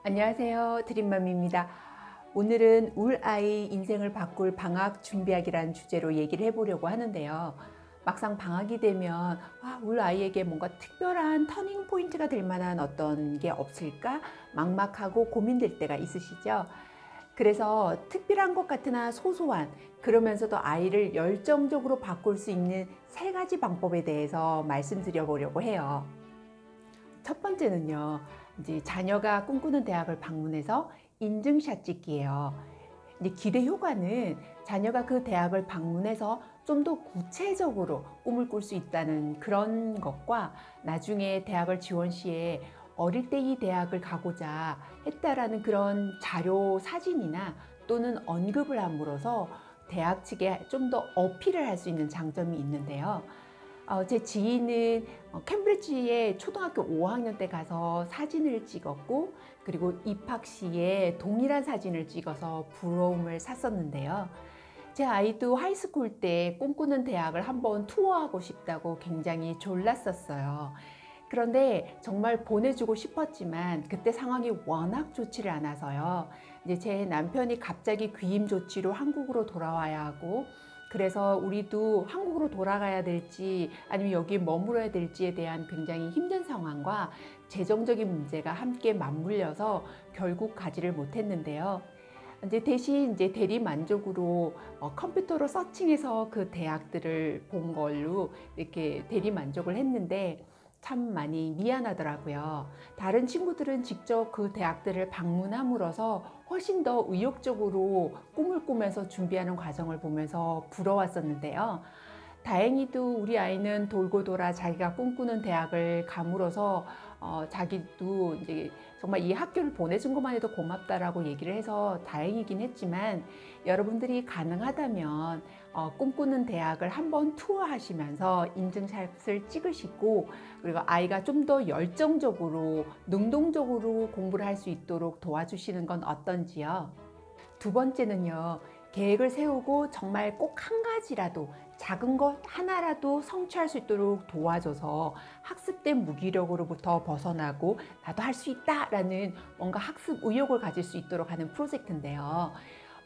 안녕하세요. 드림맘입니다. 오늘은 울 아이 인생을 바꿀 방학 준비하기라는 주제로 얘기를 해보려고 하는데요. 막상 방학이 되면 울 아이에게 뭔가 특별한 터닝 포인트가 될 만한 어떤 게 없을까 막막하고 고민될 때가 있으시죠? 그래서 특별한 것 같으나 소소한, 그러면서도 아이를 열정적으로 바꿀 수 있는 세 가지 방법에 대해서 말씀드려 보려고 해요. 첫 번째는요, 이제 자녀가 꿈꾸는 대학을 방문해서 인증샷 찍기예요. 이제 기대 효과는 자녀가 그 대학을 방문해서 좀 더 구체적으로 꿈을 꿀 수 있다는 그런 것과, 나중에 대학을 지원 시에 어릴 때 이 대학을 가고자 했다라는 그런 자료 사진이나 또는 언급을 함으로써 대학 측에 좀 더 어필을 할 수 있는 장점이 있는데요. 제 지인은 캠브리지에 초등학교 5학년 때 가서 사진을 찍었고, 그리고 입학 시에 동일한 사진을 찍어서 부러움을 샀었는데요. 제 아이도 하이스쿨 때 꿈꾸는 대학을 한번 투어하고 싶다고 굉장히 졸랐었어요. 그런데 정말 보내주고 싶었지만 그때 상황이 워낙 좋지를 않아서요. 이제 제 남편이 갑자기 귀임 조치로 한국으로 돌아와야 하고, 그래서 우리도 한국으로 돌아가야 될지 아니면 여기 머물러야 될지에 대한 굉장히 힘든 상황과 재정적인 문제가 함께 맞물려서 결국 가지를 못했는데요. 이제 대신 이제 대리 만족으로 컴퓨터로 서칭해서 그 대학들을 본 걸로 이렇게 대리 만족을 했는데, 참 많이 미안하더라고요. 다른 친구들은 직접 그 대학들을 방문함으로써 훨씬 더 의욕적으로 꿈을 꾸면서 준비하는 과정을 보면서 부러웠었는데요. 다행히도 우리 아이는 돌고 돌아 자기가 꿈꾸는 대학을 감으로써 자기도 이제 정말 이 학교를 보내준 것만 해도 고맙다라고 얘기를 해서 다행이긴 했지만, 여러분들이 가능하다면 꿈꾸는 대학을 한번 투어하시면서 인증샷을 찍으시고, 그리고 아이가 좀 더 열정적으로 능동적으로 공부를 할 수 있도록 도와주시는 건 어떤지요. 두 번째는요, 계획을 세우고 정말 꼭 한 가지라도, 작은 것 하나라도 성취할 수 있도록 도와줘서 학습된 무기력으로부터 벗어나고 나도 할 수 있다라는 뭔가 학습 의욕을 가질 수 있도록 하는 프로젝트인데요.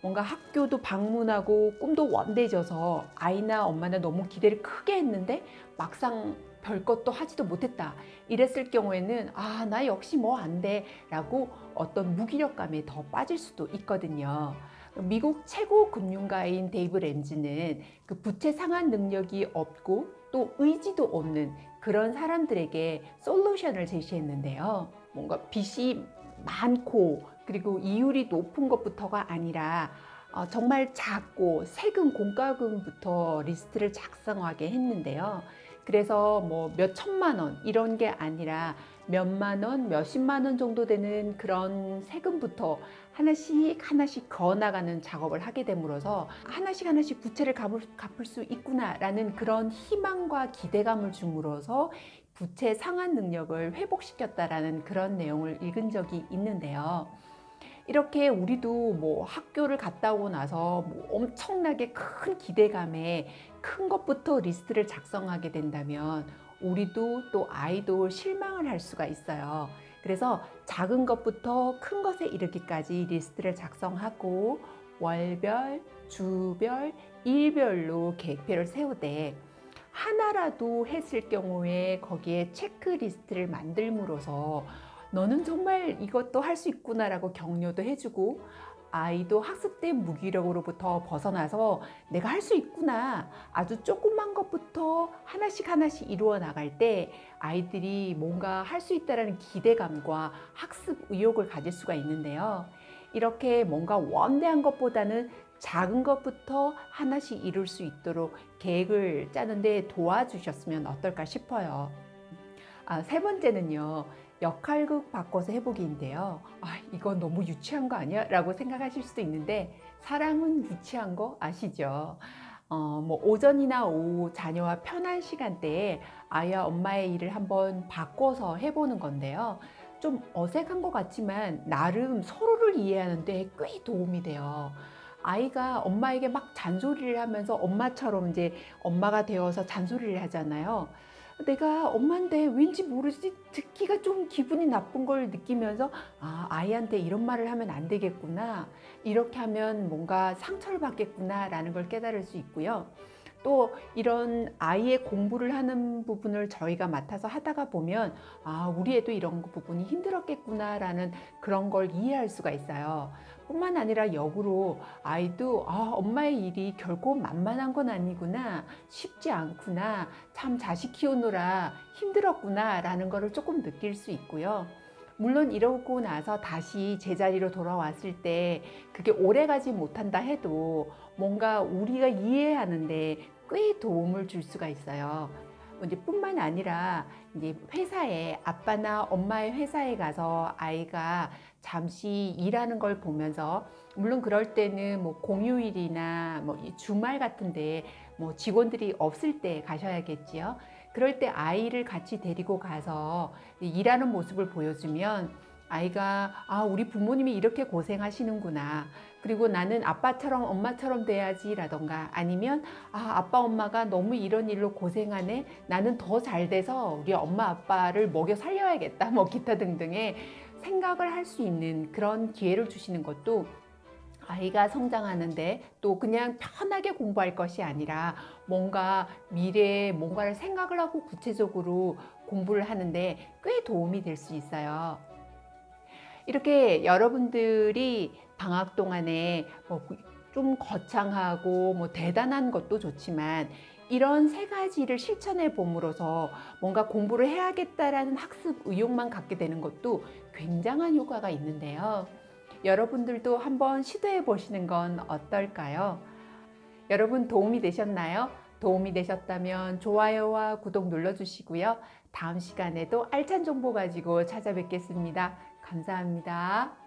뭔가 학교도 방문하고 꿈도 원대져서 아이나 엄마나 너무 기대를 크게 했는데 막상 별것도 하지도 못했다, 이랬을 경우에는 나 역시 뭐 안 돼 라고 어떤 무기력감에 더 빠질 수도 있거든요. 미국 최고 금융가인 데이브 램지는 그 부채 상환 능력이 없고 또 의지도 없는 그런 사람들에게 솔루션을 제시했는데요. 뭔가 빚이 많고 그리고 이율이 높은 것부터가 아니라 정말 작고 세금 공과금부터 리스트를 작성하게 했는데요. 그래서 뭐 몇 천만 원 이런 게 아니라 몇만 원, 몇십만 원 정도 되는 그런 세금부터 하나씩 하나씩 그어나가는 작업을 하게 됨으로써 하나씩 하나씩 부채를 갚을 수 있구나라는 그런 희망과 기대감을 줌으로써 부채 상환 능력을 회복시켰다라는 그런 내용을 읽은 적이 있는데요. 이렇게 우리도 뭐 학교를 갔다 오고 나서 뭐 엄청나게 큰 기대감에 큰 것부터 리스트를 작성하게 된다면 우리도 또 아이도 실망을 할 수가 있어요. 그래서 작은 것부터 큰 것에 이르기까지 리스트를 작성하고 월별, 주별, 일별로 계획표를 세우되, 하나라도 했을 경우에 거기에 체크리스트를 만들므로써 너는 정말 이것도 할 수 있구나라고 격려도 해주고, 아이도 학습된 무기력으로부터 벗어나서 내가 할 수 있구나, 아주 조그만 것부터 하나씩 하나씩 이루어 나갈 때 아이들이 뭔가 할 수 있다는 기대감과 학습 의욕을 가질 수가 있는데요. 이렇게 뭔가 원대한 것보다는 작은 것부터 하나씩 이룰 수 있도록 계획을 짜는데 도와주셨으면 어떨까 싶어요. 세 번째는요, 역할극 바꿔서 해보기인데요. 이건 너무 유치한 거 아니야? 라고 생각하실 수도 있는데, 사랑은 유치한 거 아시죠? 뭐 오전이나 오후 자녀와 편한 시간대에 아이와 엄마의 일을 한번 바꿔서 해보는 건데요. 좀 어색한 것 같지만 나름 서로를 이해하는 데 꽤 도움이 돼요. 아이가 엄마에게 막 잔소리를 하면서 엄마처럼 이제 엄마가 되어서 잔소리를 하잖아요. 내가 엄마인데 왠지 모르지 듣기가 좀 기분이 나쁜 걸 느끼면서 아이한테 이런 말을 하면 안 되겠구나. 이렇게 하면 뭔가 상처를 받겠구나 라는 걸 깨달을 수 있고요. 또 이런 아이의 공부를 하는 부분을 저희가 맡아서 하다가 보면 우리 애도 이런 부분이 힘들었겠구나라는 그런 걸 이해할 수가 있어요. 뿐만 아니라 역으로 아이도 엄마의 일이 결코 만만한 건 아니구나, 쉽지 않구나, 참 자식 키우느라 힘들었구나 라는 거를 조금 느낄 수 있고요. 물론 이러고 나서 다시 제자리로 돌아왔을 때 그게 오래 가지 못한다 해도 뭔가 우리가 이해하는데 꽤 도움을 줄 수가 있어요. 이제 뿐만 아니라 이제 회사에 아빠나 엄마의 회사에 가서 아이가 잠시 일하는 걸 보면서 물론 그럴 때는 뭐 공휴일이나 뭐 주말 같은데 뭐 직원들이 없을 때 가셔야겠지요. 그럴 때 아이를 같이 데리고 가서 일하는 모습을 보여주면 아이가 우리 부모님이 이렇게 고생하시는구나. 그리고 나는 아빠처럼 엄마처럼 돼야지 라던가 아니면 아빠 엄마가 너무 이런 일로 고생하네. 나는 더 잘 돼서 우리 엄마 아빠를 먹여 살려야겠다. 뭐 기타 등등의 생각을 할 수 있는 그런 기회를 주시는 것도 아이가 성장하는데 또 그냥 편하게 공부할 것이 아니라 뭔가 미래에 뭔가를 생각을 하고 구체적으로 공부를 하는데 꽤 도움이 될 수 있어요. 이렇게 여러분들이 방학 동안에 좀 거창하고 대단한 것도 좋지만 이런 세 가지를 실천해 봄으로써 뭔가 공부를 해야겠다라는 학습 의욕만 갖게 되는 것도 굉장한 효과가 있는데요. 여러분들도 한번 시도해 보시는 건 어떨까요? 여러분 도움이 되셨나요? 도움이 되셨다면 좋아요와 구독 눌러주시고요. 다음 시간에도 알찬 정보 가지고 찾아뵙겠습니다. 감사합니다.